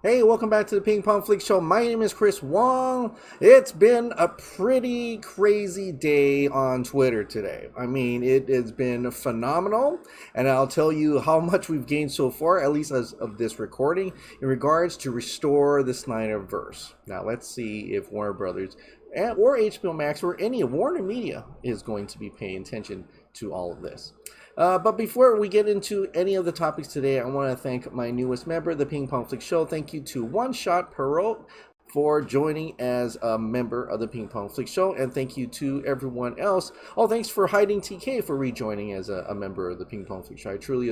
Hey, welcome back to the Ping Pong Flix Show. My name is Chris Wong. It's been a pretty crazy day on Twitter today. I mean, it has been phenomenal, and I'll tell you how much we've gained so far, at least as of this recording, in regards to restore the Snyderverse. Now, let's see if Warner Brothers or HBO Max or any of Warner Media is going to be paying attention to all of this. But before we get into any of the topics today, I want to thank my newest member, the Ping Pong Flix Show. Thank you to One Shot Perot for joining as a member of the Ping Pong Flix Show, and thank you to everyone else. Oh, thanks for Hiding TK for rejoining as a member of the Ping Pong Flix Show. I truly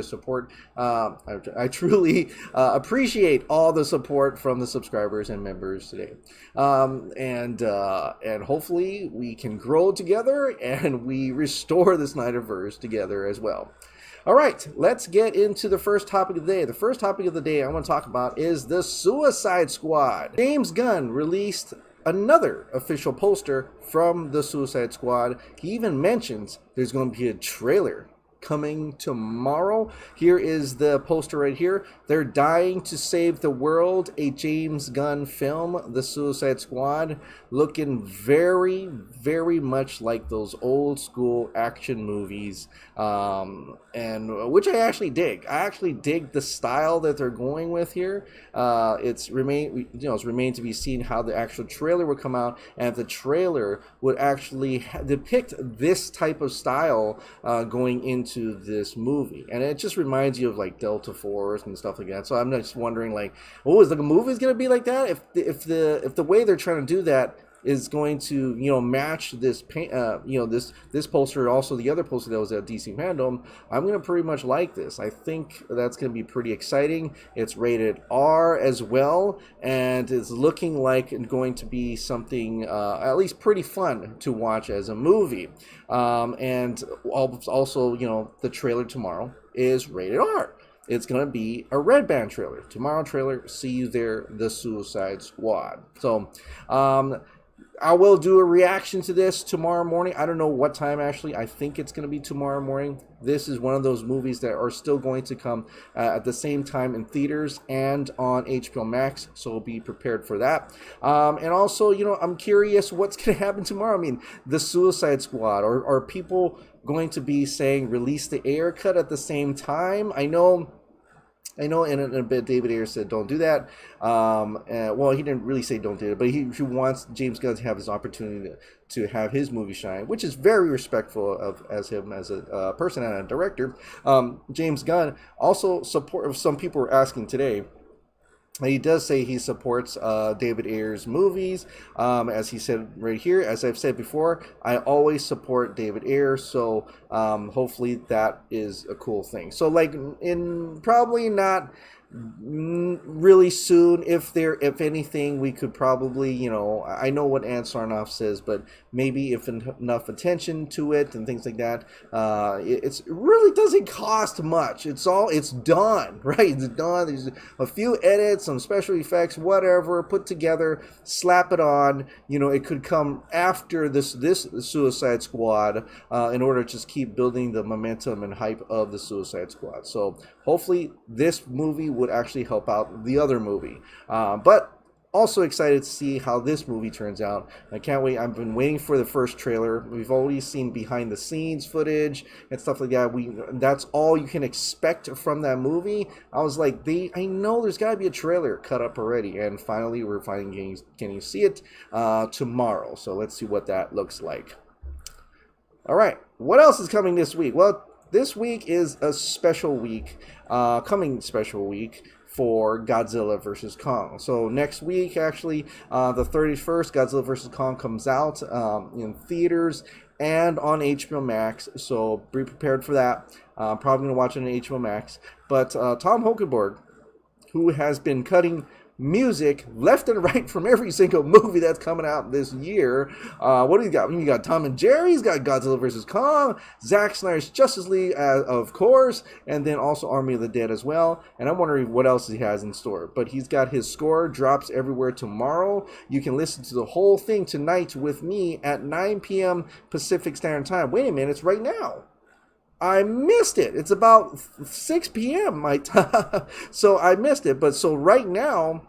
appreciate all the support from the subscribers and members today, and hopefully we can grow together and we restore the Snyderverse together as well. All right, let's get into the first topic of the day. The first topic of the day I want to talk about is the Suicide Squad. James Gunn released another official poster from the Suicide Squad. He even mentions there's going to be a trailer coming tomorrow. Here is the poster right here. They're dying to save the world, a James Gunn film, The Suicide Squad, looking very, very much like those old school action movies, and which I actually dig. I actually dig the style that they're going with here. It's remain to be seen how the actual trailer would come out, and if the trailer would actually depict this type of style going into this movie. And it just reminds you of like Delta Force and stuff like that. So I'm just wondering, like, oh, is the movie's going to be like that? If the way they're trying to do that is going to, match this this poster, also the other poster that was at DC Fandom, I'm going to pretty much like this. I think that's going to be pretty exciting. It's rated R as well, and it's looking like it's going to be something at least pretty fun to watch as a movie. And also, the trailer tomorrow is rated R. It's going to be a red band trailer. Tomorrow trailer, see you there, the Suicide Squad. So, I will do a reaction to this tomorrow morning. I don't know what time, actually. I think it's going to be tomorrow morning. This is one of those movies that are still going to come at the same time in theaters and on HBO Max, so be prepared for that. And also, I'm curious what's going to happen tomorrow. I mean, the Suicide Squad, are people going to be saying release the Ayer cut at the same time? I know in a bit David Ayer said don't do that. Well, he didn't really say don't do it, but he wants James Gunn to have his opportunity to have his movie shine, which is very respectful of him as a person and a director. James Gunn also some people were asking today. He does say he supports David Ayer's movies. As he said right here, as I've said before, I always support David Ayer, so hopefully that is a cool thing. So, like, in probably not really soon, if anything, we could probably, I know what Ann Sarnoff says, but maybe if enough attention to it and things like that, it really doesn't cost much. It's done, right? It's done. There's a few edits, some special effects, whatever, put together, slap it on. It could come after this Suicide Squad in order to just keep building the momentum and hype of the Suicide Squad. So hopefully this movie would actually help out the other movie. But also excited to see how this movie turns out. I can't wait. I've been waiting for the first trailer. We've already seen behind the scenes footage and stuff like that. That's all you can expect from that movie. I was like, I know there's got to be a trailer cut up already, and finally we're getting to see it tomorrow. So let's see what that looks like. All right, what else is coming this week? Well, this week is a special week, coming special week for Godzilla vs. Kong. So next week, actually, the 31st, Godzilla vs. Kong comes out in theaters and on HBO Max. So be prepared for that. Probably going to watch it on HBO Max. But Tom Hokenborg, who has been cutting music left and right from every single movie that's coming out this year. What do you got? You got Tom and Jerry, he's got Godzilla vs. Kong, Zack Snyder's Justice League, of course, and then also Army of the Dead as well. And I'm wondering what else he has in store. But he's got his score, drops everywhere tomorrow. You can listen to the whole thing tonight with me at 9 p.m. Pacific Standard Time. Wait a minute, it's right now. I missed it. It's about 6 p.m. my time. So I missed it. But so right now,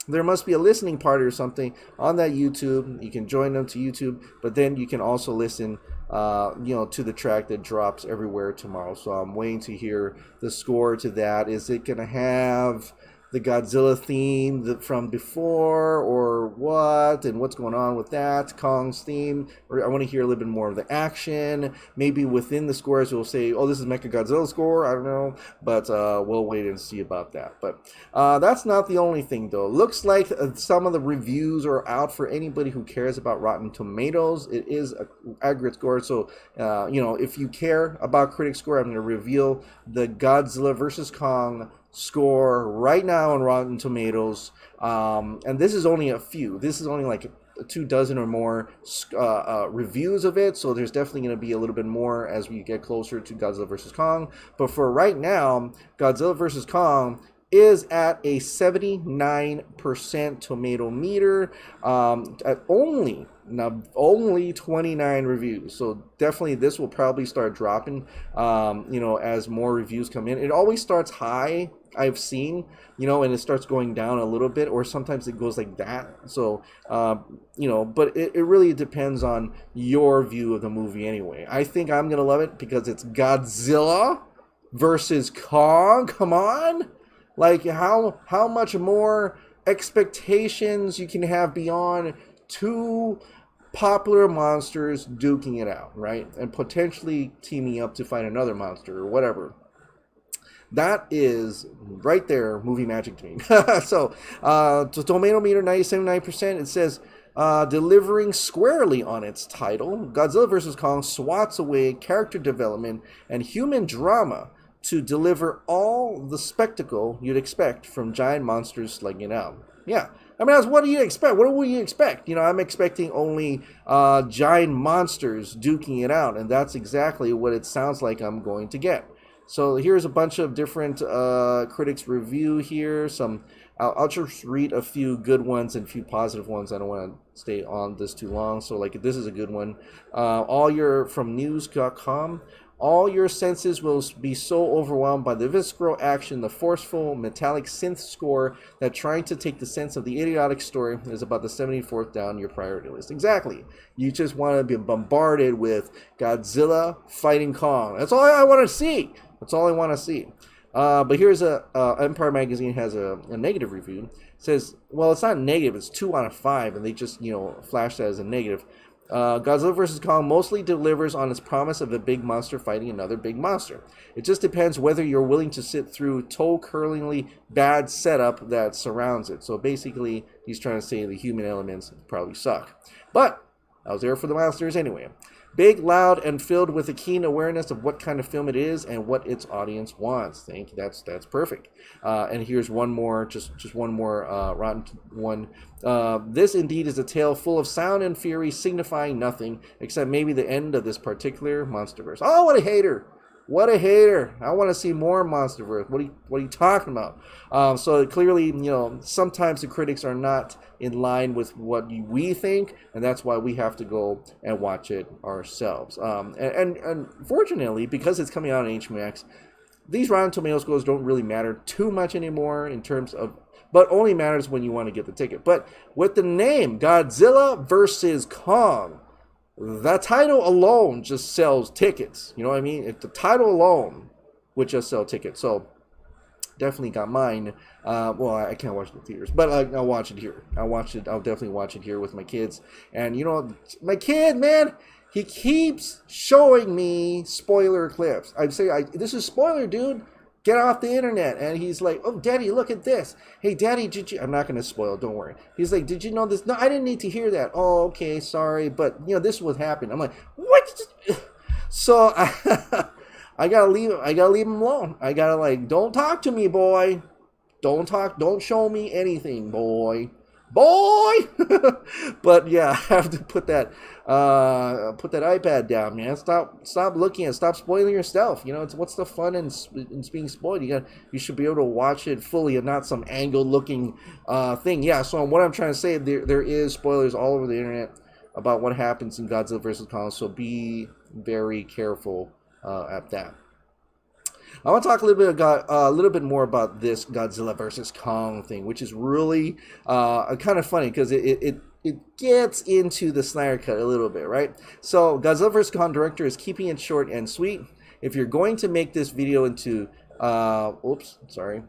there must be a listening party or something on that YouTube. You can join them to YouTube, but then you can also listen, to the track that drops everywhere tomorrow. So I'm waiting to hear the score to that. Is it going to have the Godzilla theme from before, or what, and what's going on with that? Kong's theme, or I want to hear a little bit more of the action. Maybe within the scores we'll say, oh, this is Mechagodzilla score, I don't know, but we'll wait and see about that. But that's not the only thing, though. Looks like some of the reviews are out for anybody who cares about Rotten Tomatoes. It is an aggregate score, so if you care about critic score, I'm going to reveal the Godzilla vs. Kong score right now on Rotten Tomatoes, and this is only a few. This is only like 24 or more reviews of it, so there's definitely going to be a little bit more as we get closer to Godzilla vs. Kong. But for right now, Godzilla vs. Kong is at a 79% tomato meter, at only 29 reviews. So definitely this will probably start dropping as more reviews come in. It always starts high, I've seen, and it starts going down a little bit, or sometimes it goes like that. So but it really depends on your view of the movie anyway. I think I'm gonna love it because it's Godzilla versus Kong. Come on, like how much more expectations you can have beyond two popular monsters duking it out, right? And potentially teaming up to fight another monster or whatever. That is right there movie magic to me. So tomato meter 97.9%. It says delivering squarely on its title, Godzilla vs. Kong swats away character development and human drama to deliver all the spectacle you'd expect from giant monsters slugging it out. Yeah. I mean, what do you expect? What will you expect? I'm expecting only giant monsters duking it out, and that's exactly what it sounds like I'm going to get. So here's a bunch of different critics' review here. I'll just read a few good ones and a few positive ones. I don't want to stay on this too long. So this is a good one. From news.com. All your senses will be so overwhelmed by the visceral action, the forceful, metallic synth score, that trying to take the sense of the idiotic story is about the 74th down your priority list. Exactly. You just want to be bombarded with Godzilla fighting Kong. That's all I want to see. That's all I want to see. But here's Empire Magazine has a negative review. It says, well, it's not negative. It's 2 out of 5, and they just, flash that as a negative. Godzilla vs. Kong mostly delivers on its promise of a big monster fighting another big monster. It just depends whether you're willing to sit through toe-curlingly bad setup that surrounds it. So basically, he's trying to say the human elements probably suck. But I was there for the monsters anyway. Big, loud, and filled with a keen awareness of what kind of film it is and what its audience wants. Thank you. That's perfect. And here's one more, just one more rotten one. This indeed is a tale full of sound and fury, signifying nothing except maybe the end of this particular Monsterverse. Oh, what a hater! What a hater! I want to see more Monsterverse. What are you talking about? So clearly, sometimes the critics are not in line with what we think, and that's why we have to go and watch it ourselves. And fortunately, because it's coming out on HBO Max, these Rotten Tomatoes scores don't really matter too much anymore in terms of, but only matters when you want to get the ticket. But with the name Godzilla vs. Kong, the title alone just sells tickets. You know what I mean? The title alone would just sell tickets. So definitely got mine. Well, I can't watch it in theaters, but I'll watch it here. I'll definitely watch it here with my kids. And my kid, man, he keeps showing me spoiler clips. I'd say, this is spoiler, dude. Get off the internet. And he's like, oh, Daddy, look at this. Hey, Daddy, did you... I'm not going to spoil, don't worry. He's like, did you know this? No, I didn't need to hear that. Oh, okay, sorry. But, this is what happened. I'm like, what? So, I gotta leave him alone. I gotta, don't talk to me, boy. Don't show me anything, boy. But yeah, I have to put that iPad down, man. Stop looking at, stop spoiling yourself. What's the fun in being spoiled? You should be able to watch it fully and not some angled looking thing. Yeah. So what I'm trying to say, there is spoilers all over the internet about what happens in Godzilla vs. Kong. So be very careful at that. I want to talk a little bit more about this Godzilla versus Kong thing, which is really kind of funny because it gets into the Snyder Cut a little bit, right? So Godzilla vs. Kong director is keeping it short and sweet. If you're going to make this video into, oops, sorry,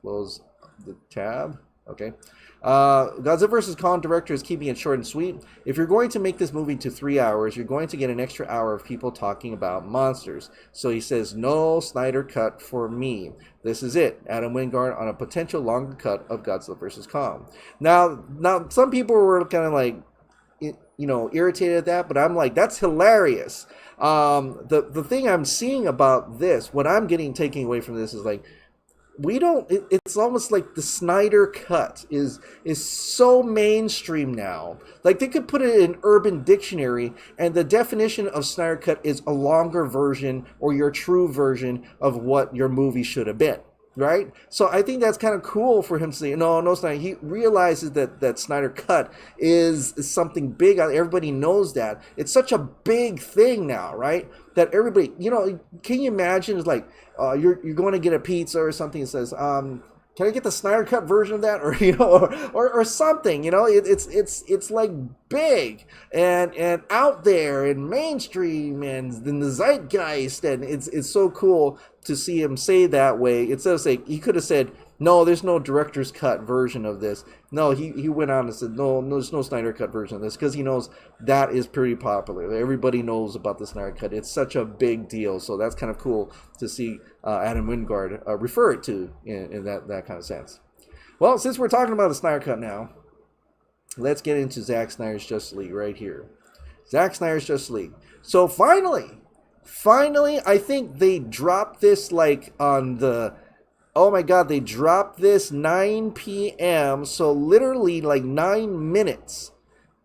close the tab. Okay. Godzilla vs. Kong director is keeping it short and sweet. If you're going to make this movie to 3 hours, you're going to get an extra hour of people talking about monsters. So he says, no Snyder cut for me. This is it. Adam Wingard on a potential longer cut of Godzilla vs. Kong. Now, some people were kind of like, irritated at that, but I'm like, that's hilarious. The thing I'm seeing about this, what I'm taking away from this is like, it's almost like the Snyder Cut is so mainstream now. Like they could put it in Urban Dictionary and the definition of Snyder Cut is a longer version or your true version of what your movie should have been. Right? So I think that's kind of cool for him to say, no, Snyder. He realizes that Snyder Cut is something big. Everybody knows that. It's such a big thing now, right? That everybody, can you imagine? It's like you're going to get a pizza or something that says, can I get the Snyder Cut version of that, or something? It's like big and out there and mainstream and in the zeitgeist, and it's so cool to see him say that way. Instead of saying, he could have said, no, there's no director's cut version of this. No, he went on and said, no, there's no Snyder Cut version of this, because he knows that is pretty popular. Everybody knows about the Snyder Cut. It's such a big deal. So that's kind of cool to see Adam Wingard refer it to in that kind of sense. Well, since we're talking about the Snyder Cut now, let's get into Zack Snyder's Justice League right here. Zack Snyder's Justice League. So finally, I think they dropped this like on the... Oh my God, they dropped this 9 p.m. So literally like 9 minutes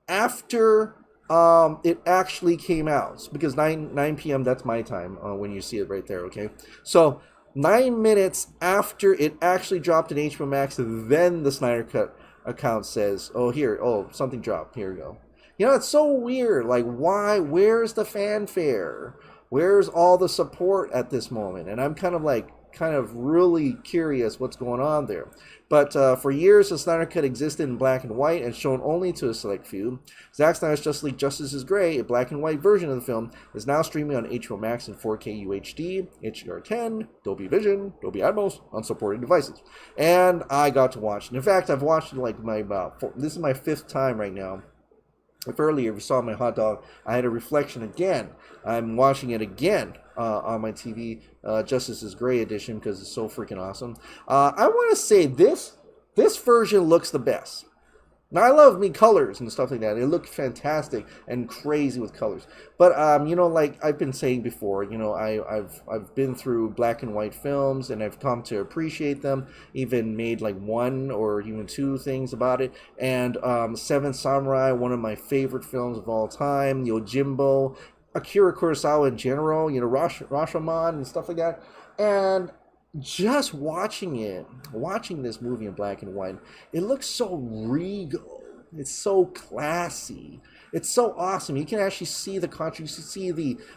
after it actually came out. Because 9 p.m. that's my time when you see it right there, okay? So 9 minutes after it actually dropped in HBO Max, then the Snyder Cut account says, something dropped. Here we go. It's so weird. Like, why? Where's the fanfare? Where's all the support at this moment? And I'm kind of really curious what's going on there. But for years, the Snyder Cut existed in black and white and shown only to a select few. Zack Snyder's Justice League Justice is Gray, a black and white version of the film, is now streaming on HBO Max in 4K UHD, HDR10, Dolby Vision, Dolby Atmos, on supported devices. And I got to watch it. In fact, I've watched it like this is my 5th time right now. If earlier you saw my hot dog, I had a reflection again. I'm watching it again on my TV, Justice is Gray edition, because it's so freaking awesome. I want to say this version looks the best. Now, I love colors and stuff like that. It looked fantastic and crazy with colors. But, like I've been saying before, I've been through black and white films, and I've come to appreciate them, even made like 1 or even 2 things about it. And Seven Samurai, one of my favorite films of all time, Yojimbo, Akira Kurosawa in general, Rashomon and stuff like that. And just watching this movie in black and white, it looks so regal. It's so classy. It's so awesome. You can actually see the contrast. You see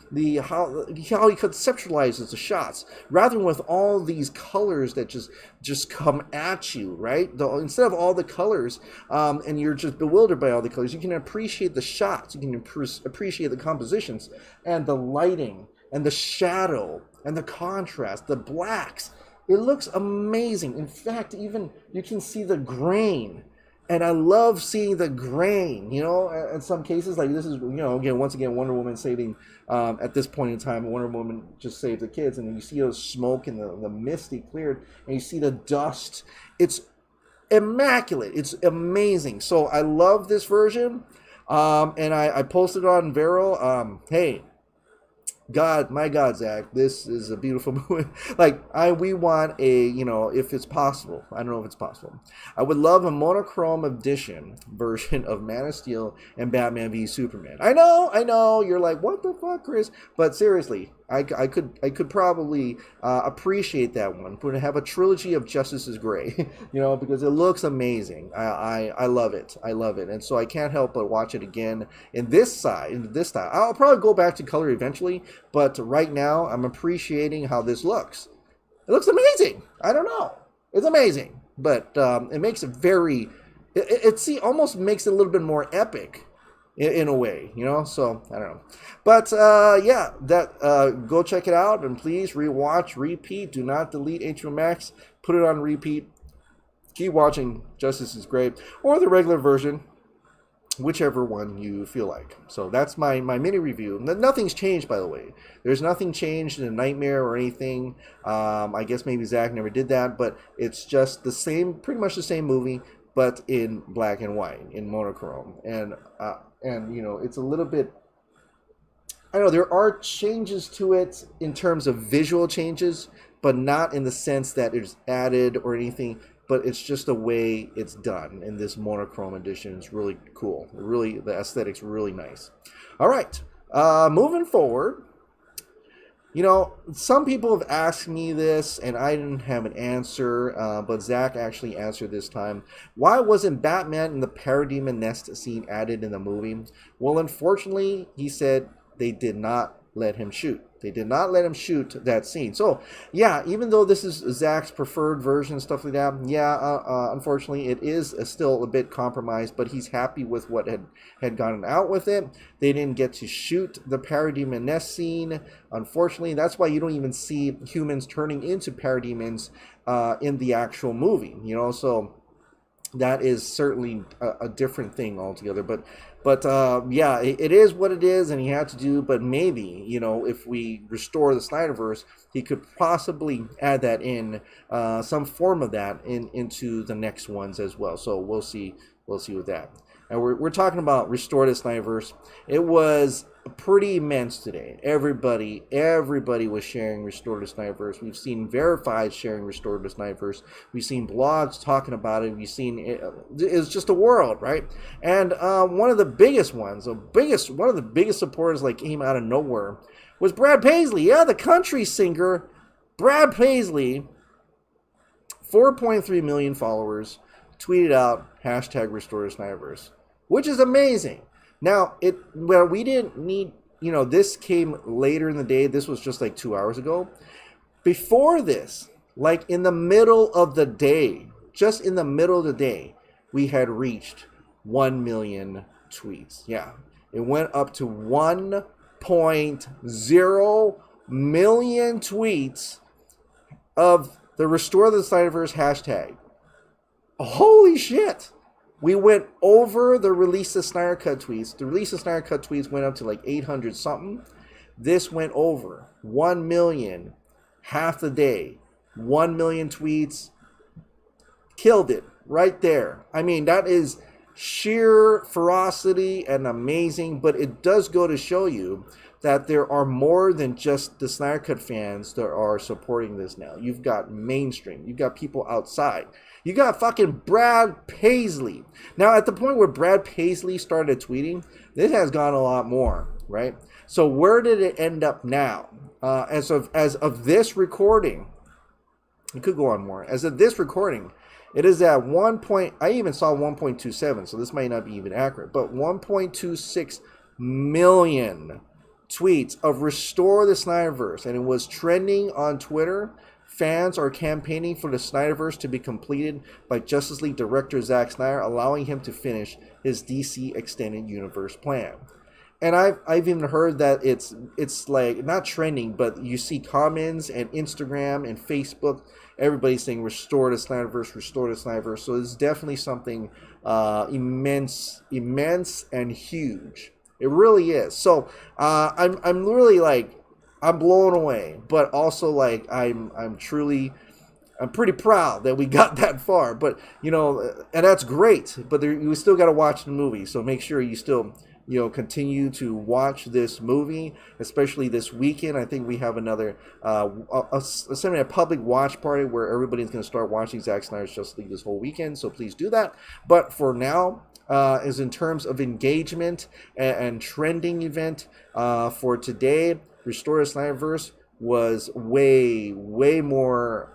the how he conceptualizes the shots, rather than with all these colors that just come at you, right? Instead of all the colors, and you're just bewildered by all the colors, you can appreciate the shots. You can appreciate the compositions and the lighting and the shadow and the contrast, the blacks. It looks amazing. In fact, even you can see the grain. And I love seeing the grain, in some cases, like this is, once again, Wonder Woman saving, at this point in time, Wonder Woman just saved the kids, and then you see the smoke and the misty cleared, and you see the dust. It's immaculate. It's amazing. So I love this version, and I posted on Vero, hey, my God, Zach, this is a beautiful movie. We want if it's possible. I don't know if it's possible. I would love a monochrome edition version of Man of Steel and Batman v Superman. I know. You're like, what the fuck, Chris? But seriously, I could probably appreciate that one. We're gonna have a trilogy of Justice is Gray, because it looks amazing. I love it. And so I can't help but watch it again in this style. I'll probably go back to color eventually, but right now I'm appreciating how this looks. It looks amazing. I don't know. It's amazing, but it makes it very. Almost makes it a little bit more epic, in a way, you know. So I don't know, but yeah, that go check it out, and please rewatch, repeat. Do not delete HBO Max. Put it on repeat. Keep watching. Justice is great, or the regular version, whichever one you feel like. So that's my mini review. Nothing's changed, by the way. There's nothing changed in a Nightmare or anything. I guess maybe Zack never did that, but it's just the same, pretty much the same movie, but in black and white, in monochrome. And you know, it's a little bit, I know there are changes to it in terms of visual changes, but not in the sense that it's added or anything, but it's just the way it's done in this monochrome edition. It's really cool. Really, the aesthetic's really nice. All right, moving forward. You know, some people have asked me this, and I didn't have an answer, but Zack actually answered this time. Why wasn't Batman in the Parademon Nest scene added in the movie? Well, unfortunately, he said they did not let him shoot. They did not let him shoot that scene. So, yeah, even though this is Zack's preferred version, stuff like that, yeah, unfortunately, it is still a bit compromised, but he's happy with what had gotten out with it. They didn't get to shoot the Parademon Nest scene. Unfortunately, that's why you don't even see humans turning into parademons in the actual movie, you know, so that is certainly a different thing altogether. But yeah, it is what it is, and he had to do. But maybe, you know, if we restore the Snyderverse, he could possibly add that in, some form of that into the next ones as well. So we'll see with that. And we're talking about restore the Snyderverse. It was pretty immense today. Everybody was sharing restore the Snyderverse. We've seen verified sharing restore the Snyderverse. We've seen blogs talking about it. We've seen it's just a world, right? And one of the biggest ones, one of the biggest supporters, like, came out of nowhere, was Brad Paisley. Yeah, the country singer, Brad Paisley, 4.3 million followers, tweeted out hashtag restore the Snyderverse, which is amazing. Now, we didn't need, you know, this came later in the day. This was just like 2 hours ago. Before this, like in the middle of the day, just in the middle of the day, we had reached 1 million tweets. Yeah, it went up to 1.0 million tweets of the restore the Snyderverse hashtag. Holy shit! We went over the release of Snyder Cut tweets. The release of Snyder Cut tweets went up to like 800 something. This went over 1 million, half the day. 1 million tweets. Killed it right there. I mean, that is sheer ferocity and amazing, but it does go to show you that there are more than just the Snyder Cut fans that are supporting this now. You've got mainstream. You've got people outside. You got fucking Brad Paisley. Now, at the point where Brad Paisley started tweeting, this has gone a lot more, right? So where did it end up now? As of this recording, it could go on more. As of this recording, it is at I even saw 1.27, so this might not be even accurate, but 1.26 million tweets of restore the Snyderverse, and it was trending on Twitter. Fans are campaigning for the Snyderverse to be completed by Justice League director Zack Snyder, allowing him to finish his DC Extended Universe plan. And I've even heard that it's like not trending, but you see comments and Instagram and Facebook, everybody's saying restore the Snyderverse, restore the Snyderverse. So it's definitely something immense and huge. It really is. So I'm really like, I'm blown away, but also like I'm pretty proud that we got that far. But you know, and that's great. But you still got to watch the movie, so make sure you still, you know, continue to watch this movie, especially this weekend. I think we have another a public watch party where everybody's going to start watching Zack Snyder's Justice League this whole weekend. So please do that. But for now, is in terms of engagement and trending event for today, Restore the Snyderverse was way more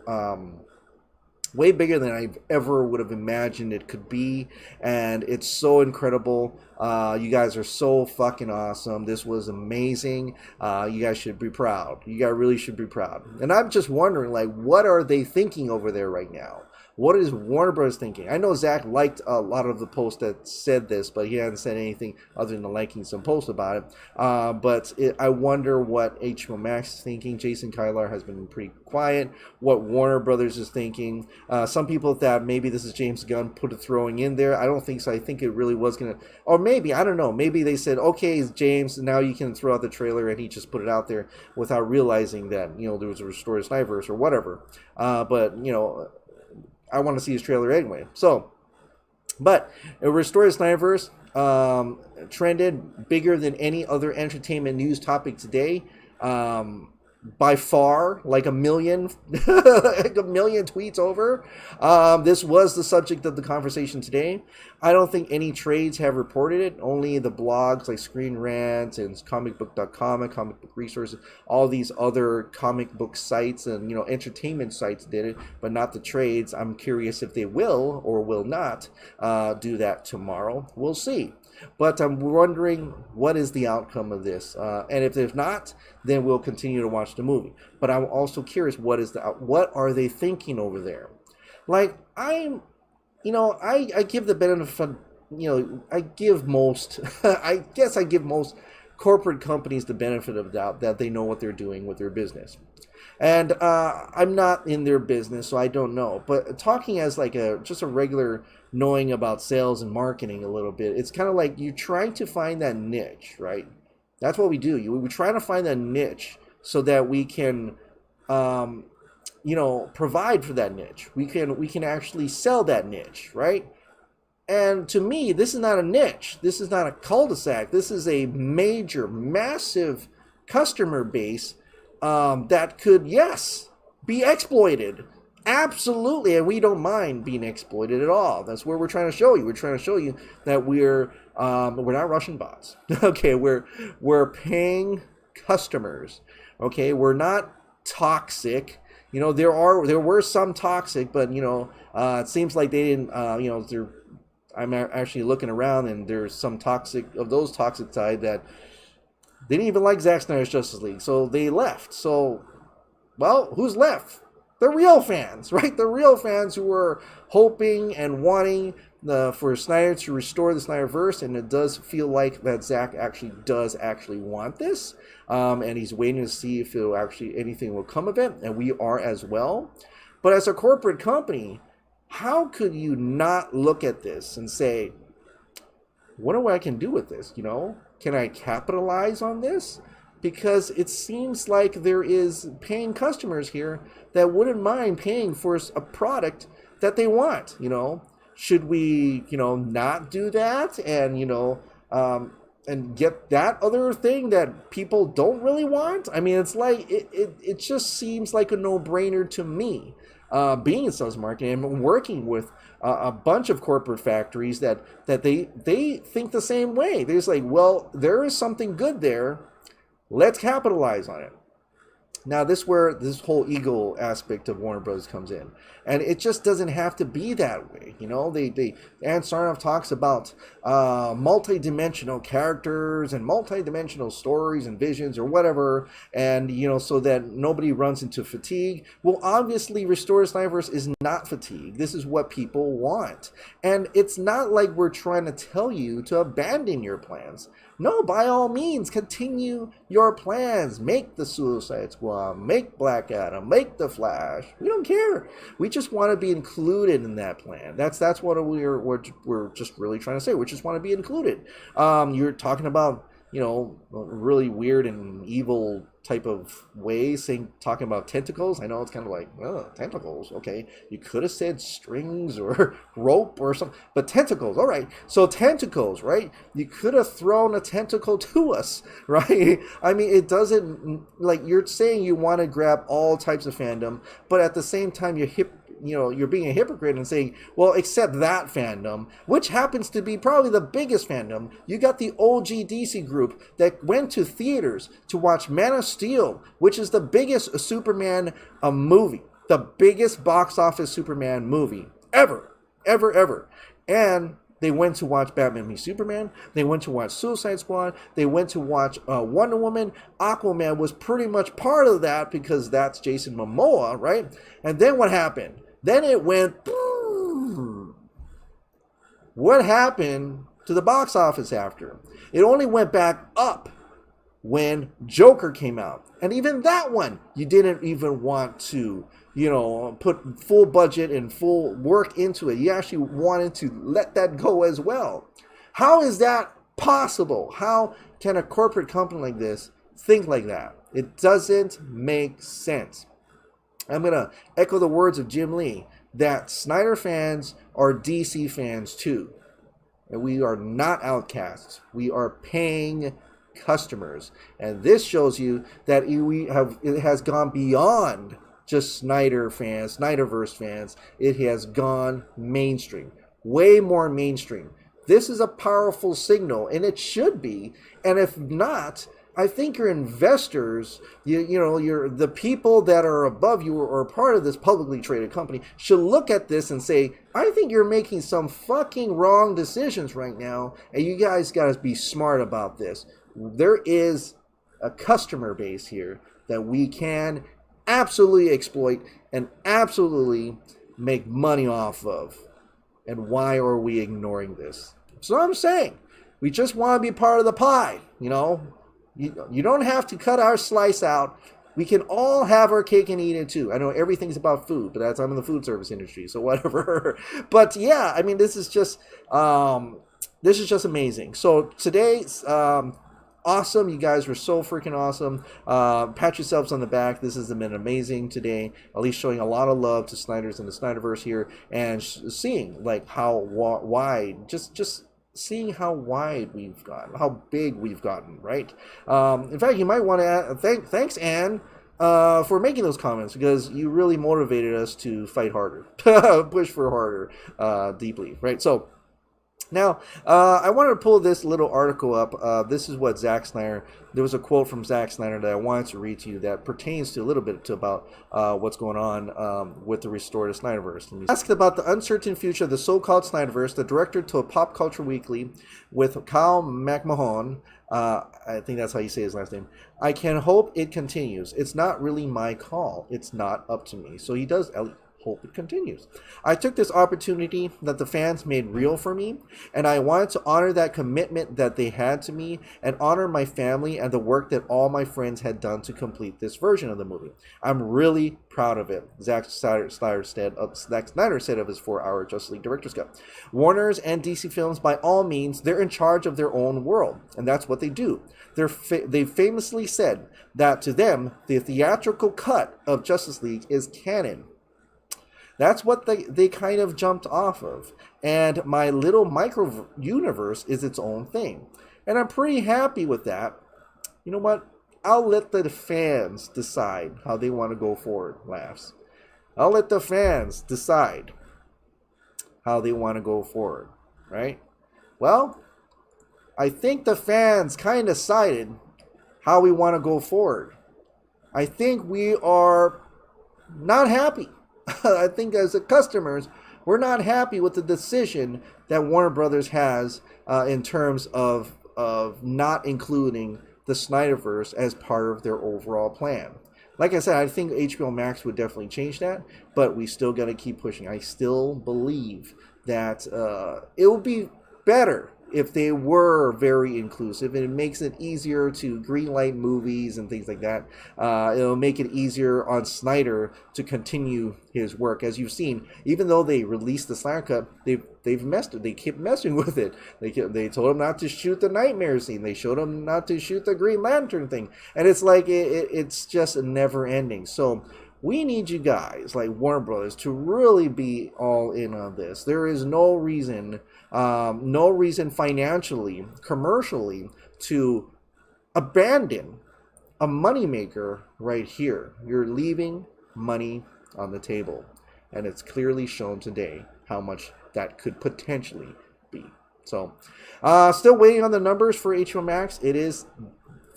way bigger than I ever would have imagined it could be, and it's so incredible. You guys are so fucking awesome. This was amazing. You guys should be proud. You guys really should be proud. And I'm just wondering, like, what are they thinking over there right now? What is Warner Bros. Thinking? I know Zach liked a lot of the posts that said this, but he hadn't said anything other than liking some posts about it. I wonder what HBO Max is thinking. Jason Kylar has been pretty quiet. What Warner Brothers is thinking. Some people thought maybe this is James Gunn throwing in there. I don't think so. I think it really was going to... Or maybe, I don't know. Maybe they said, okay, James, now you can throw out the trailer, and he just put it out there without realizing that, you know, there was a restored Snyderverse or whatever. But, you know... I want to see his trailer anyway. So, but a restored Snyderverse trended bigger than any other entertainment news topic today. By far, like a million, like a million tweets over. This was the subject of the conversation today. I don't think any trades have reported it. Only the blogs like Screen Rant and comicbook.com and Comic Book Resources, all these other comic book sites and, you know, entertainment sites did it, but not the trades. I'm curious if they will or will not do that tomorrow. We'll see. But I'm wondering, what is the outcome of this? And if there's not, then we'll continue to watch the movie. But I'm also curious, what are they thinking over there? Like, I give the benefit of, I give most, I guess I give most corporate companies the benefit of the doubt that they know what they're doing with their business. And I'm not in their business, so I don't know. But talking as like just a regular knowing about sales and marketing a little bit, it's kind of like you're trying to find that niche, right? That's what we do. We're trying to find that niche so that we can, provide for that niche. We can actually sell that niche, right? And to me, this is not a niche. This is not a cul-de-sac. This is a major, massive customer base that could, yes, be exploited. Absolutely, and we don't mind being exploited at all. That's where we're trying to show you. We're trying to show you that we're not Russian bots. Okay, we're paying customers. Okay, we're not toxic. You know, there were some toxic, but it seems like they didn't. I'm actually looking around, and there's some toxic of those toxic side that they didn't even like Zack Snyder's Justice League, so they left. So, well, who's left? The real fans, right? The real fans who were hoping and wanting for Snyder to restore the Snyderverse, and it does feel like that Zack does want this, and he's waiting to see if anything will come of it, and we are as well. But as a corporate company, how could you not look at this and say, wonder what I can do with this, Can I capitalize on this? Because it seems like there is paying customers here that wouldn't mind paying for a product that they want, Should we, not do that and get that other thing that people don't really want? I mean, it's like, it just seems like a no-brainer to me. Being in sales marketing and working with a bunch of corporate factories that they think the same way. They're just like, well, there is something good there. Let's capitalize on it. Now, this is where this whole ego aspect of Warner Bros. Comes in. And it just doesn't have to be that way. Aaron Sarnoff talks about multi-dimensional characters and multi-dimensional stories and visions or whatever, and, so that nobody runs into fatigue. Well, obviously, Restore Snyderverse is not fatigue. This is what people want. And it's not like we're trying to tell you to abandon your plans. No, by all means, continue your plans. Make the Suicide Squad, make Black Adam, make the Flash. We don't care. We just want to be included in that plan. That's what we're just really trying to say. We just want to be included. You're talking about, really weird and evil type of way, talking about tentacles. I know it's kind of like, oh, tentacles. Okay, you could have said strings or rope or something, but tentacles. All right, so tentacles, right? You could have thrown a tentacle to us, right? I mean, it doesn't, like, you're saying you want to grab all types of fandom, but at the same time, you're being a hypocrite and saying, well, except that fandom, which happens to be probably the biggest fandom. You got the OG DC group that went to theaters to watch Man of Steel, which is the biggest Superman movie. the biggest box office Superman movie ever, ever, ever. And they went to watch Batman v Superman. They went to watch Suicide Squad. They went to watch Wonder Woman. Aquaman was pretty much part of that because that's Jason Momoa, right? And then what happened? Then it went... Boom. What happened to the box office after? It only went back up when Joker came out. And even that one, you didn't even want to, put full budget and full work into it. You actually wanted to let that go as well. How is that possible? How can a corporate company like this think like that? It doesn't make sense. I'm going to echo the words of Jim Lee that Snyder fans are DC fans too. And we are not outcasts. We are paying customers. And this shows you that it has gone beyond just Snyder fans, Snyderverse fans. It has gone mainstream, way more mainstream. This is a powerful signal, and it should be. And if not, I think your investors, the people that are above you or part of this publicly traded company should look at this and say, I think you're making some fucking wrong decisions right now, and you guys got to be smart about this. There is a customer base here that we can absolutely exploit and absolutely make money off of. And why are we ignoring this? So I'm saying, we just want to be part of the pie, You don't have to cut our slice out. We can all have our cake and eat it too. I know everything's about food, but I'm in the food service industry, so whatever. But yeah, I mean, this is just amazing. So today's awesome. You guys were so freaking awesome. Pat yourselves on the back. This has been amazing today. At least showing a lot of love to Snyders and the Snyderverse here, and seeing like how wide, just seeing how wide we've gotten, how big we've gotten, right? In fact, you might want to thanks Anne for making those comments, because you really motivated us to fight harder, push for harder, deeply, right? So now, I wanted to pull this little article up. This is what Zack Snyder, there was a quote from Zack Snyder that I wanted to read to you that pertains to a little bit to about what's going on with the restored Snyderverse. Asked about the uncertain future of the so-called Snyderverse, the director told Pop Culture Weekly with Kyle McMahon, I think that's how you say his last name, I can hope it continues. It's not really my call. It's not up to me. So he does hope it continues. I took this opportunity that the fans made real for me, and I wanted to honor that commitment that they had to me and honor my family and the work that all my friends had done to complete this version of the movie. I'm really proud of it, Zack Snyder said of his 4-hour Justice League Director's Cut. Warner's and DC Films, by all means, they're in charge of their own world, and that's what they do. They famously said that to them, the theatrical cut of Justice League is canon. That's what they kind of jumped off of. And my little micro universe is its own thing. And I'm pretty happy with that. You know what? I'll let the fans decide how they want to go forward, laughs. I'll let the fans decide how they want to go forward, right? Well, I think the fans kind of decided how we want to go forward. I think we are not happy. I think as a customers, we're not happy with the decision that Warner Brothers has in terms of not including the Snyderverse as part of their overall plan. Like I said, I think HBO Max would definitely change that, but we still got to keep pushing. I still believe that it would be better if they were very inclusive, and it makes it easier to greenlight movies and things like that. It'll make it easier on Snyder to continue his work. As you've seen, even though they released the Snyder Cut, they've messed it. They kept messing with it. They told him not to shoot the Nightmare scene. They showed him not to shoot the Green Lantern thing, and it's like it's just never ending. So we need you guys, like Warner Brothers, to really be all in on this. There is no reason financially, commercially, to abandon a moneymaker right here. You're leaving money on the table, and it's clearly shown today how much that could potentially be. So, still waiting on the numbers for HBO Max. It is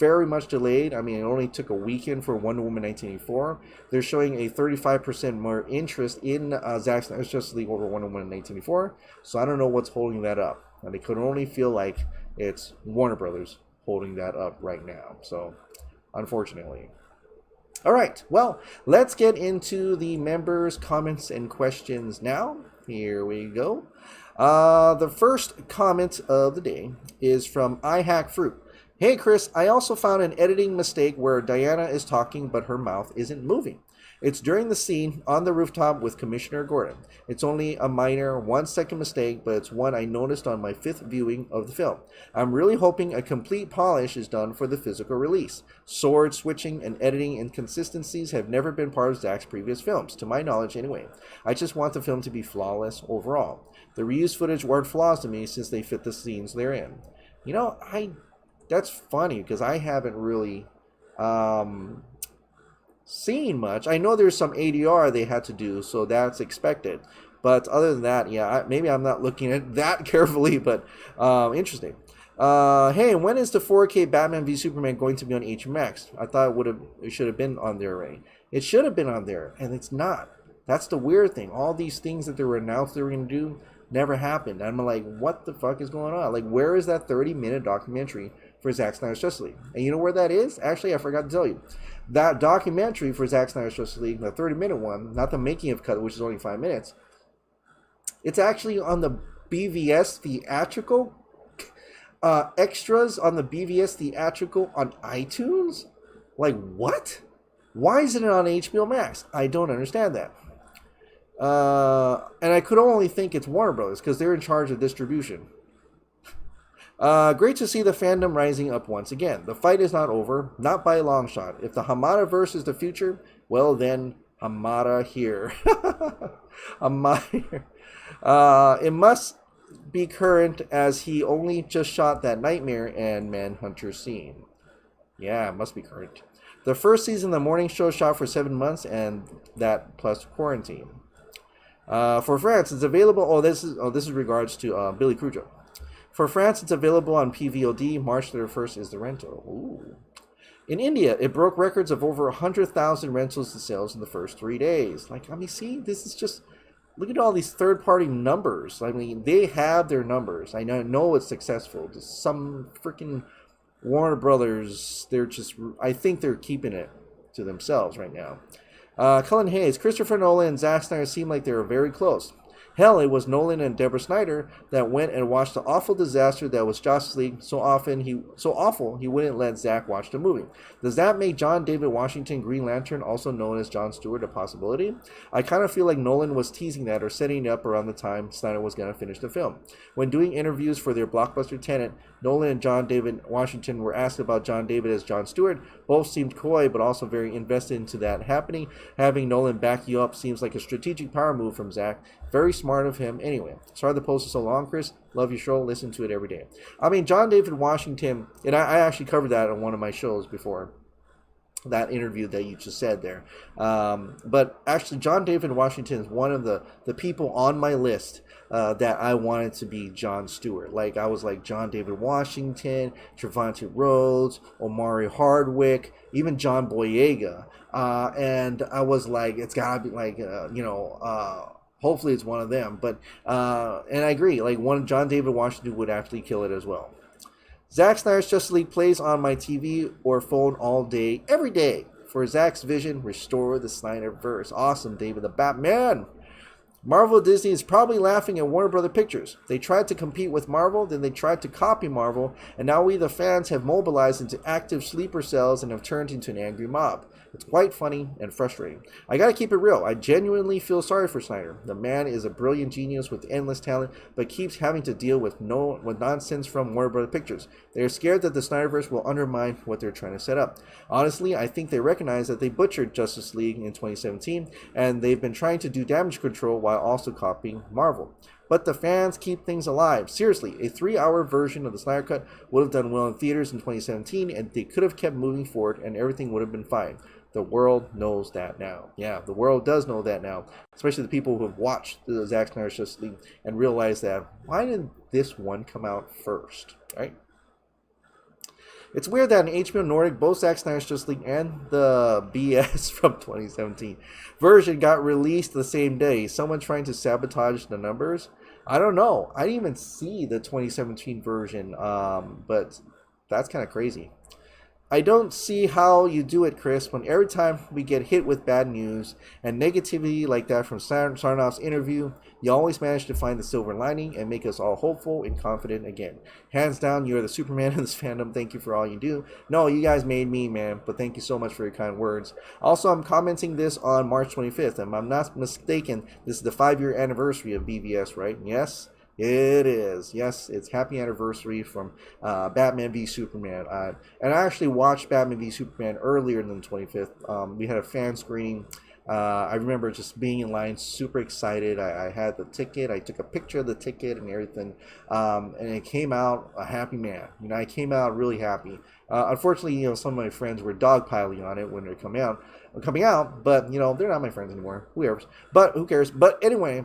very much delayed. I mean, it only took a weekend for Wonder Woman 1984. They're showing a 35% more interest in Zack Snyder's Justice League over Wonder Woman 1984. So I don't know what's holding that up. And it could only feel like it's Warner Brothers holding that up right now. So, unfortunately. All right, well, let's get into the members' comments and questions now. Here we go. The first comment of the day is from iHackFruit. Hey, Chris, I also found an editing mistake where Diana is talking but her mouth isn't moving. It's during the scene on the rooftop with Commissioner Gordon. It's only a minor 1-second mistake, but it's one I noticed on my 5th viewing of the film. I'm really hoping a complete polish is done for the physical release. Sword switching and editing inconsistencies have never been part of Zack's previous films, to my knowledge anyway. I just want the film to be flawless overall. The reused footage weren't flaws to me since they fit the scenes they're in. You know, that's funny because I haven't really seen much. I know there's some ADR they had to do, so that's expected. But other than that, yeah, maybe I'm not looking at that carefully, but interesting. Hey, when is the 4K Batman v Superman going to be on HBO? I thought it should have been on there already. It should have been on there, and it's not. That's the weird thing. All these things that they were announced they were going to do never happened. I'm like, what the fuck is going on? Like, where is that 30-minute documentary for Zack Snyder's Justice League? And you know where that is? Actually, I forgot to tell you. That documentary for Zack Snyder's Justice League, the 30-minute one, not the making of cut, which is only 5 minutes, it's actually on the BVS theatrical extras on the BVS theatrical on iTunes. Like, what? Why isn't it on HBO Max? I don't understand that. And I could only think it's Warner Brothers because they're in charge of distribution. Great to see the fandom rising up once again. The fight is not over, not by a long shot. If the Hamada-verse is the future, well then, Hamada here. Hamada here. It must be current as he only just shot that Nightmare and Manhunter scene. Yeah, it must be current. The first season of the morning show shot for 7 months and that plus quarantine. For France, it's available. This is regards to Billy Crudup. For France, it's available on PVOD. March 31st is the rental. Ooh. In India, it broke records of over 100,000 rentals and sales in the first 3 days. Like, I mean, see, this is just, look at all these third-party numbers. I mean, they have their numbers. I know it's successful. Just some freaking Warner Brothers, I think they're keeping it to themselves right now. Cullen Hayes, Christopher Nolan and Zack Snyder seem like they were very close. Hell, it was Nolan and Deborah Snyder that went and watched the awful disaster that was Justice League so awful he wouldn't let Zack watch the movie. Does that make John David Washington Green Lantern, also known as John Stewart, a possibility? I kind of feel like Nolan was teasing that or setting it up around the time Snyder was going to finish the film. When doing interviews for their blockbuster Tenet, Nolan and John David Washington were asked about John David as John Stewart. Both seemed coy, but also very invested into that happening. Having Nolan back you up seems like a strategic power move from Zack. Very smart of him. Anyway, sorry the post is so long, Chris. Love your show. Listen to it every day. I mean, John David Washington, and I actually covered that on one of my shows before, that interview that you just said there. But actually, John David Washington is one of the people on my list that I wanted to be John Stewart. Like, I was like John David Washington, Trevante Rhodes, Omari Hardwick, even John Boyega. And I was like, it's got to be like, hopefully it's one of them. But and I agree, like one John David Washington would actually kill it as well. Zack Snyder's Justice League plays on my TV or phone all day, every day. For Zack's vision, restore the Snyderverse. Awesome, David the Batman. Marvel Disney is probably laughing at Warner Brother Pictures. They tried to compete with Marvel, then they tried to copy Marvel, and now we the fans have mobilized into active sleeper cells and have turned into an angry mob. It's quite funny and frustrating. I gotta keep it real. I genuinely feel sorry for Snyder. The man is a brilliant genius with endless talent, but keeps having to deal with nonsense from Warner Brother Pictures. They are scared that the Snyderverse will undermine what they're trying to set up. Honestly, I think they recognize that they butchered Justice League in 2017, and they've been trying to do damage control while also copying Marvel. But the fans keep things alive. Seriously, a 3-hour version of the Snyder Cut would have done well in theaters in 2017, and they could have kept moving forward, and everything would have been fine. The world knows that now. Yeah, the world does know that now, especially the people who have watched the Zack Snyder Justice League and realize that, why didn't this one come out first, right? It's weird that in HBO Nordic, both Zack Snyder's Justice League and the BS from 2017 version got released the same day. Someone trying to sabotage the numbers? I don't know. I didn't even see the 2017 version, but that's kind of crazy. I don't see how you do it, Chris, when every time we get hit with bad news and negativity like that from Sarnoff's interview, you always manage to find the silver lining and make us all hopeful and confident again. Hands down, you're the Superman of this fandom. Thank you for all you do. No, you guys made me, man, but thank you so much for your kind words. Also, I'm commenting this on March 25th, and I'm not mistaken, this is the 5-year anniversary of BVS, right? Yes? It is. Yes, it's happy anniversary from Batman v Superman. And I actually watched Batman v Superman earlier than the 25th. We had a fan screening. I remember just being in line, super excited. I had the ticket. I took a picture of the ticket and everything. And it came out a happy man. You know, I came out really happy. Unfortunately, you know, some of my friends were dogpiling on it when they're coming out. But, you know, they're not my friends anymore. Who cares? But anyway,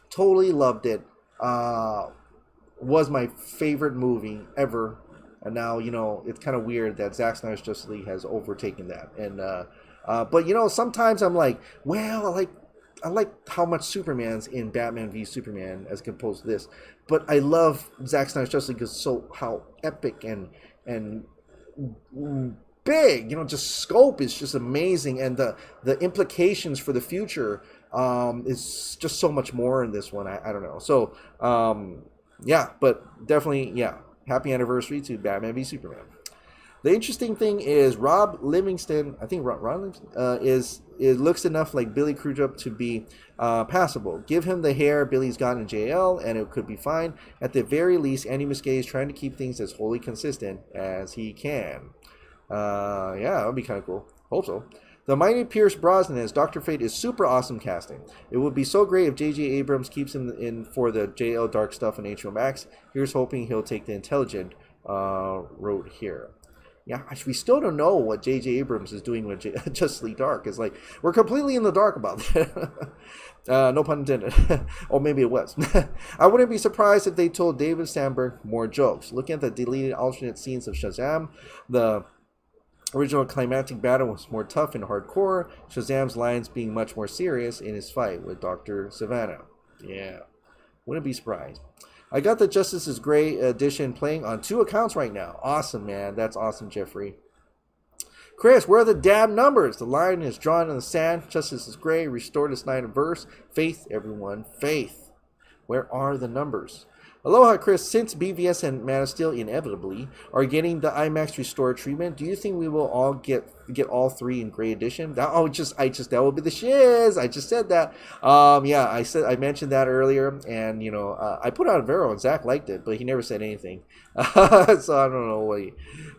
totally loved it. Was my favorite movie ever, and now, you know, it's kind of weird that Zack Snyder's Justice League has overtaken that. And but, you know, sometimes I'm like, well, I like how much Superman's in Batman v Superman as opposed to this, but I love Zack Snyder's Justice League because how epic and big, you know, just scope is just amazing, and the implications for the future is just so much more in this one. I don't know. So yeah, but definitely, yeah, happy anniversary to Batman v Superman. The interesting thing is Rob Livingston, I think Rob Livingston, looks enough like Billy Crudup to be passable. Give him the hair Billy's got in JL and it could be fine. At the very least, Andy Muschietti is trying to keep things as wholly consistent as he can. Yeah, that would be kind of cool. Hope so. The mighty Pierce Brosnan as Dr. Fate is super awesome casting. It would be so great if J.J. Abrams keeps him in for the JL Dark stuff in HBO Max. Here's hoping he'll take the intelligent road here. Yeah, we still don't know what J.J. Abrams is doing with Justice League Dark. It's like, we're completely in the dark about that. No pun intended. Or maybe it was. I wouldn't be surprised if they told David Sandberg more jokes. Looking at the deleted alternate scenes of Shazam, the original climactic battle was more tough and hardcore, Shazam's lines being much more serious in his fight with Dr. Savannah. Yeah, wouldn't be surprised. I got the Justice is Gray edition playing on 2 accounts right now. Awesome, man. That's awesome, Jeffrey. Chris, where are the damn numbers? The line is drawn in the sand. Justice is Gray. Restore the Snyderverse. Faith, everyone. Faith. Where are the numbers? Aloha, Chris. Since BVS and Man of Steel inevitably are getting the IMAX restored treatment, do you think we will all get all 3 in Gray Edition? That would be the shiz. I just said that. Yeah, I mentioned that earlier, and you know, I put out a Vero and Zach liked it, but he never said anything. So I don't know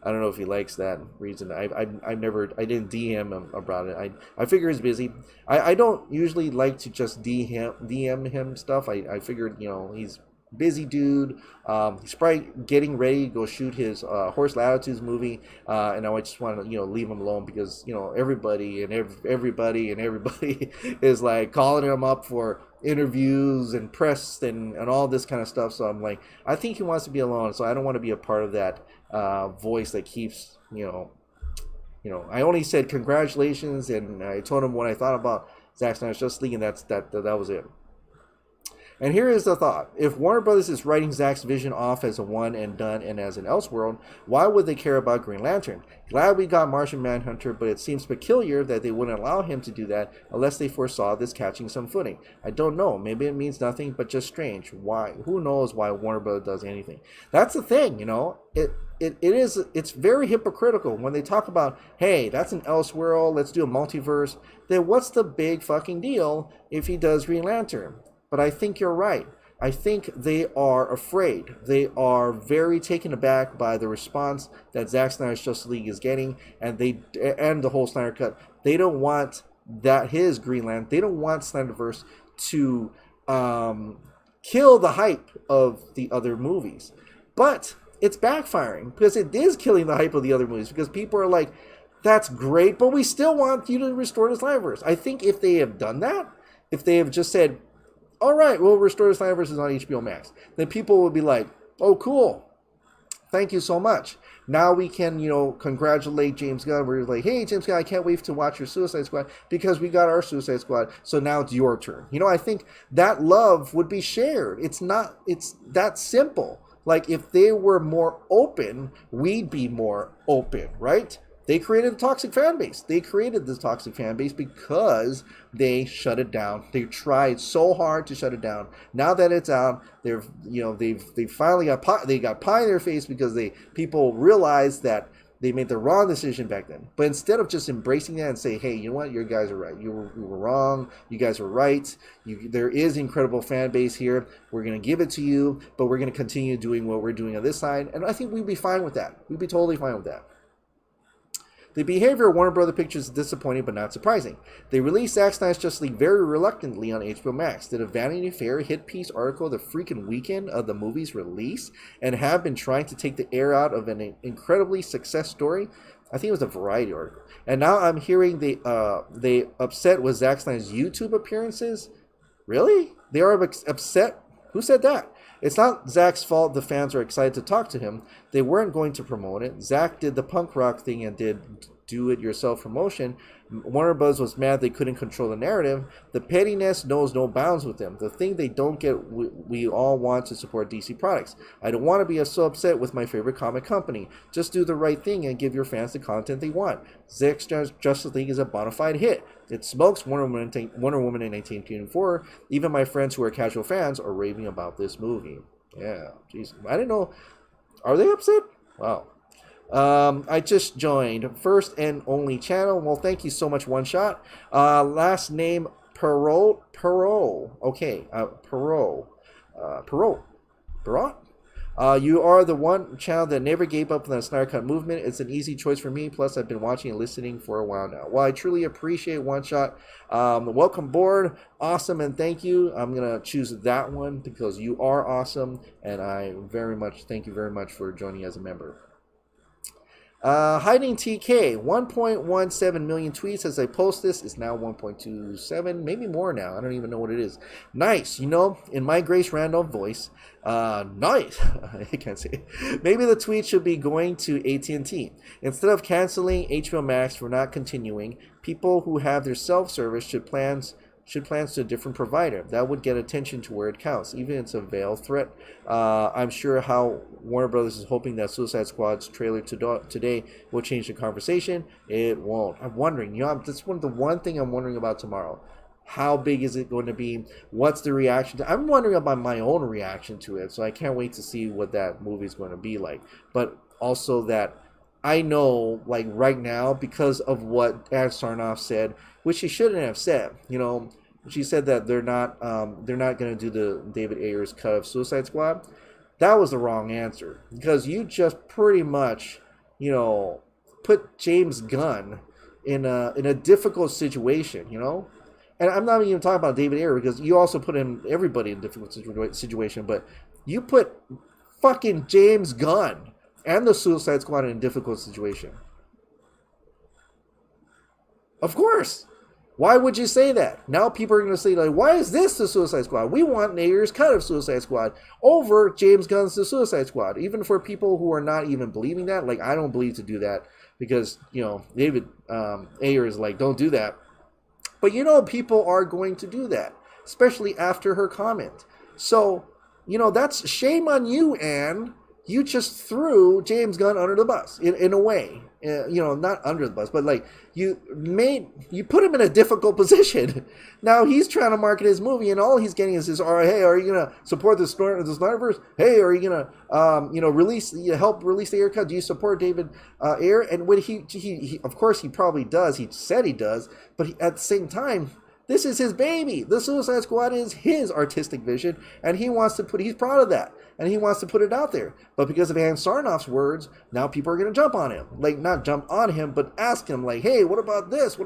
I don't know if he likes that reason. I didn't DM him about it. I figure he's busy. I don't usually like to just DM him stuff. I figured, you know, he's busy dude. He's probably getting ready to go shoot his Horse Latitudes movie, and I just want to, you know, leave him alone because, you know, everybody is like calling him up for interviews and press and all this kind of stuff. So I'm like, I think he wants to be alone, so I don't want to be a part of that voice that keeps, you know, I only said congratulations, and I told him what I thought about Zack Snyder's Justice League, and that was it. And here is the thought. If Warner Brothers is writing Zack's vision off as a one and done and as an Elseworld, why would they care about Green Lantern? Glad we got Martian Manhunter, but it seems peculiar that they wouldn't allow him to do that unless they foresaw this catching some footing. I don't know. Maybe it means nothing, but just strange. Why? Who knows why Warner Brothers does anything? That's the thing, you know. It's very hypocritical when they talk about, hey, that's an Elseworld, let's do a multiverse. Then what's the big fucking deal if he does Green Lantern? But I think you're right. I think they are afraid. They are very taken aback by the response that Zack Snyder's Justice League is getting, and the whole Snyder Cut. They don't want his Green Lantern. They don't want Snyderverse to kill the hype of the other movies. But it's backfiring because it is killing the hype of the other movies because people are like, that's great, but we still want you to restore the Snyderverse. I think if they have done that, if they have just said, all right, we'll restore the Snyderverse on HBO Max, then people will be like, oh, cool. Thank you so much. Now we can, congratulate James Gunn. We're like, hey, James Gunn, I can't wait to watch your Suicide Squad because we got our Suicide Squad. So now it's your turn. I think that love would be shared. It's that simple. Like, if they were more open, we'd be more open, right? They created a toxic fan base. They created this toxic fan base because they shut it down. They tried so hard to shut it down. Now that it's out, they finally got pie in their face because people realized that they made the wrong decision back then. But instead of just embracing that and say, hey, you know what? You guys are right. You were wrong. You guys were right. There is incredible fan base here. We're going to give it to you, but we're going to continue doing what we're doing on this side. And I think we'd be fine with that. We'd be totally fine with that. The behavior of Warner Bros. Pictures is disappointing but not surprising. They released Zack Snyder's Justice League very reluctantly on HBO Max, did a Vanity Fair hit piece article the freaking weekend of the movie's release, and have been trying to take the air out of an incredibly success story. I think it was a Variety article. And now I'm hearing they upset with Zack Snyder's YouTube appearances. Really? They are upset? Who said that? It's not Zack's fault the fans are excited to talk to him. They weren't going to promote it. Zack did the punk rock thing and did do-it-yourself promotion. Warner Bros. Was mad they couldn't control the narrative. The pettiness knows no bounds with them. The thing they don't get, we all want to support DC products. I don't want to be so upset with my favorite comic company. Just do the right thing and give your fans the content they want. Zack Snyder's Justice League is a bona fide hit. It smokes Wonder Woman in 1984. Even my friends who are casual fans are raving about this movie. Yeah, jeez. I didn't know. Are they upset? Wow. I just joined. First and only channel. Well, thank you so much, One Shot. Last name, Perot. Okay, Perot. You are the one channel that never gave up on the Snyder Cut movement. It's an easy choice for me. Plus, I've been watching and listening for a while now. Well, I truly appreciate One Shot. Welcome aboard. Awesome, and thank you. I'm going to choose that one because you are awesome, and I thank you very much for joining as a member. Hiding TK, 1.17 million tweets as I post this. Is now 1.27, maybe more now. I don't even know what it is. Nice, in my Grace Randolph voice. Nice. I can't say it. Maybe the tweet should be going to AT&T. Instead of canceling HBO Max for not continuing, people who have their self-service should plans to a different provider. That would get attention to where it counts, even if it's a veiled threat. I'm sure how Warner Brothers is hoping that Suicide Squad's trailer today will change the conversation. It won't. I'm wondering, that's the one thing I'm wondering about tomorrow. How big is it going to be? What's the reaction? I'm wondering about my own reaction to it, so I can't wait to see what that movie is going to be like. But also that I know, like right now, because of what Ann Sarnoff said, which she shouldn't have said, she said that they're not going to do the David Ayer's cut of Suicide Squad. That was the wrong answer, because you just pretty much, put James Gunn in a difficult situation, And I'm not even talking about David Ayer, because you also put everybody in a difficult situation, but you put fucking James Gunn and the Suicide Squad in a difficult situation. Of course. Why would you say that? Now people are going to say, like, why is this the Suicide Squad? We want Ayer's cut of Suicide Squad over James Gunn's The Suicide Squad. Even for people who are not even believing that, like, I don't believe to do that because, David Ayer is like, don't do that. But people are going to do that, especially after her comment. So, that's shame on you, Anne. You just threw James Gunn under the bus in a way. Not under the bus, but like you put him in a difficult position. Now he's trying to market his movie, and all he's getting is this: hey, are you gonna support the Snyderverse? Hey, are you gonna help release the Ayer cut? Do you support David Ayer? And when he of course he probably does. He said he does, but at the same time, this is his baby. The Suicide Squad is his artistic vision, and he's proud of that, and he wants to put it out there. But because of Ann Sarnoff's words, now people are going to jump on him. Like, not jump on him, but ask him, like, hey, what about this?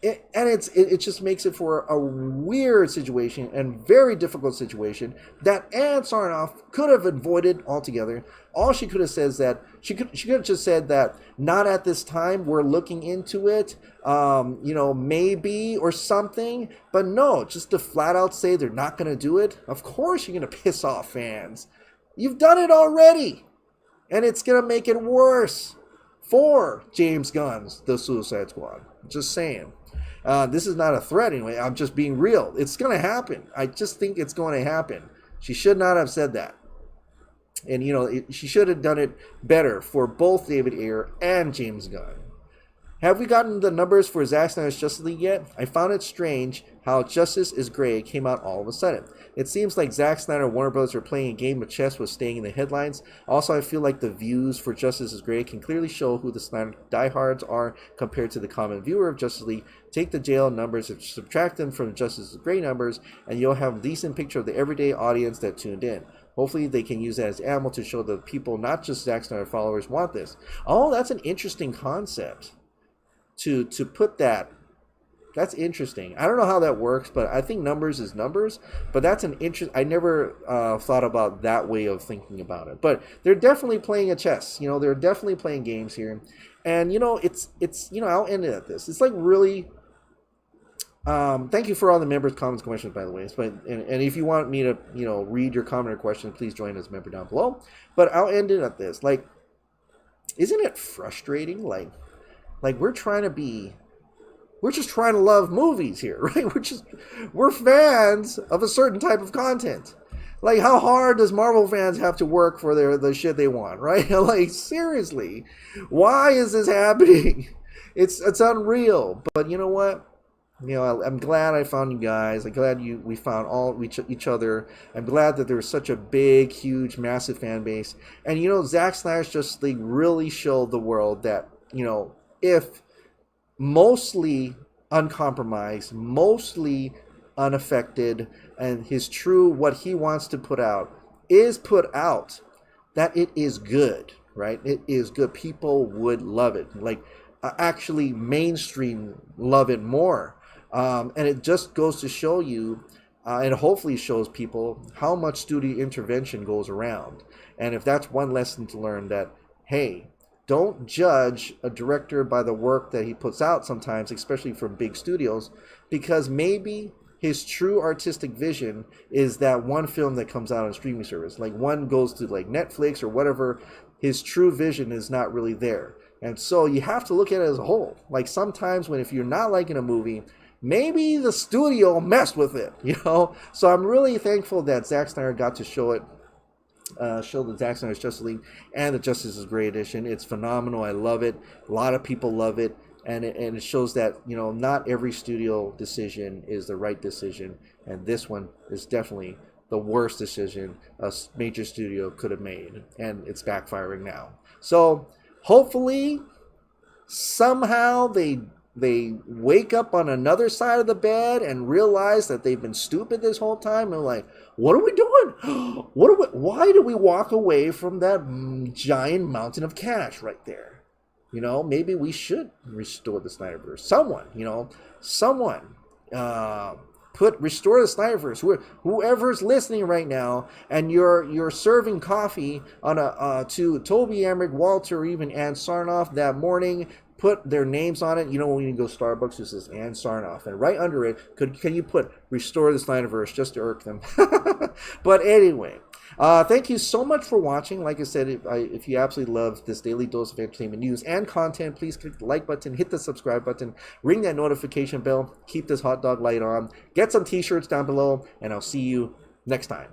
It just makes it for a weird situation and very difficult situation that Ann Sarnoff could have avoided altogether. All she could have said is that she could have just said that not at this time, we're looking into it, maybe or something. But no, just to flat out say they're not going to do it. Of course you're going to piss off fans. You've done it already. And it's going to make it worse for James Gunn's The Suicide Squad. Just saying. This is not a threat anyway. I'm just being real. It's going to happen. I just think it's going to happen. She should not have said that. And, you know, she should have done it better for both David Ayer and James Gunn. Have we gotten the numbers for Zack Snyder's Justice League yet? I found it strange how Justice is Gray came out all of a sudden. It seems like Zack Snyder and Warner Bros. Are playing a game of chess with staying in the headlines. Also, I feel like the views for Justice is Gray can clearly show who the Snyder diehards are compared to the common viewer of Justice League. Take the jail numbers and subtract them from Justice is Gray numbers, and you'll have a decent picture of the everyday audience that tuned in. Hopefully, they can use that as ammo to show that people, not just Zack Snyder followers, want this. Oh, that's an interesting concept. To put that, that's interesting. I don't know how that works, but I think numbers is numbers. But that's an interest. I never thought about that way of thinking about it. But they're definitely playing a chess. You know, they're definitely playing games here. And you know, it's you know, I'll end it at this. It's like really. Thank you for all the members' comments, questions, by the way. But and if you want me to, you know, read your comment or question, please join as a member down below. But I'll end it at this. Like, isn't it frustrating? Like we're just trying to love movies here, right? We're fans of a certain type of content. Like, how hard does Marvel fans have to work for the shit they want, right? Like, seriously, why is this happening? It's unreal. But you know what? You know, I'm glad I found you guys. I'm glad we found each other. I'm glad that there was such a big, huge, massive fan base. And you know, Zack Snyder's Justice League really showed the world that, you know, if mostly uncompromised, mostly unaffected, and his true, what he wants to put out is put out, that it is good, right? It is good. People would love it. Like, actually mainstream love it more. And it just goes to show you, and hopefully shows people how much studio intervention goes around. And if that's one lesson to learn, that, hey, don't judge a director by the work that he puts out sometimes, especially from big studios, because maybe his true artistic vision is that one film that comes out on streaming service. Like, one goes to like Netflix or whatever. His true vision is not really there. And so you have to look at it as a whole. Like, sometimes if you're not liking a movie, maybe the studio messed with it, you know? So I'm really thankful that Zack Snyder got to show it. Show the Zack Snyder's Justice League and the Justice is Gray edition. It's phenomenal. I love it. A lot of people love it, and it shows that, you know, not every studio decision is the right decision, and this one is definitely the worst decision a major studio could have made, and it's backfiring now. So hopefully somehow they wake up on another side of the bed and realize that they've been stupid this whole time, and like, what are we doing? Why do we walk away from that giant mountain of cash right there? You know, maybe we should restore the Snyderverse. Someone, you know, restore the Snyderverse. Whoever's listening right now, and you're serving coffee on to Toby Emmerich, Walter, or even Ann Sarnoff that morning, put their names on it. You know, when you go to Starbucks, it says Ann Sarnoff, and right under it, can you put restore the Snyderverse, just to irk them? But anyway, thank you so much for watching. Like I said, if you absolutely love this daily dose of entertainment news and content, please click the like button, hit the subscribe button, ring that notification bell, keep this hot dog light on, get some t-shirts down below, and I'll see you next time.